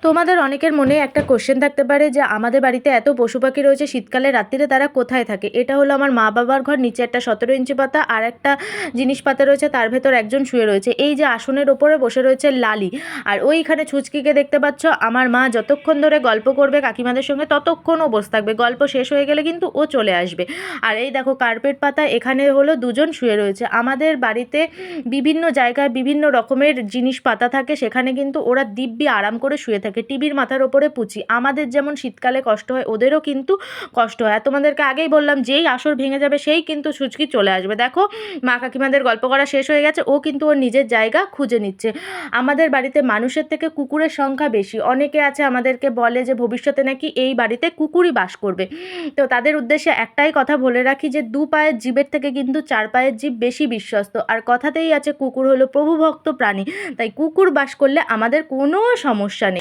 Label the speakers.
Speaker 1: তোমাদের অনেকের মনে একটা কোশ্চেন থাকতে পারে যে আমাদের বাড়িতে এত পশু পাখি রয়েছে, শীতকালে রাত্রিরে তারা কোথায় থাকে? এটা হলো আমার মা বাবার ঘর। নিচে একটা 17 ইঞ্চি পাতা আর একটা জিনিস পাতা রয়েছে, তার ভেতর একজন শুয়ে রয়েছে। এই যে আসনের ওপরে বসে রয়েছে লালি, আর ওইখানে ছুচকিকে দেখতে পাচ্ছ। আমার মা যতক্ষণ ধরে গল্প করবে কাকিমাদের সঙ্গে ততক্ষণ ও বসে থাকবে, গল্প শেষ হয়ে গেলে কিন্তু ও চলে আসবে। আর এই দেখো কার্পেট পাতা, এখানে হলো দুজন শুয়ে রয়েছে। আমাদের বাড়িতে বিভিন্ন জায়গায় বিভিন্ন রকমের জিনিস পাতা থাকে, সেখানে কিন্তু ওরা দিব্যি আরাম করে শুয়ে থাকে। টিভির মাথার ওপরে পুচি। আমাদের যেমন শীতকালে কষ্ট হয়, ওদেরও কিন্তু কষ্ট হয়। আর তোমাদেরকে আগেই বললাম, যেই আসর ভেঙে যাবে সেই কিন্তু ছুচকি চলে আসবে। দেখো মা কাকিমাদের গল্প করা শেষ হয়ে গেছে, ও কিন্তু ওর নিজের জায়গা খুঁজে নিচ্ছে। আমাদের বাড়িতে মানুষের থেকে কুকুরের সংখ্যা বেশি। অনেকে আছে আমাদেরকে বলে যে ভবিষ্যতে নাকি এই বাড়িতে কুকুরই বাস করবে। তো তাদের উদ্দেশ্যে একটাই কথা বলে রাখি যে 2 পায়ের জীবের থেকে কিন্তু 4 পায়ের জীব বেশি বিশ্বস্ত। আর কথাতেই আছে কুকুর হলো প্রভুভক্ত প্রাণী, তাই কুকুর বাস করলে আমাদের কোনো সমস্যা নেই।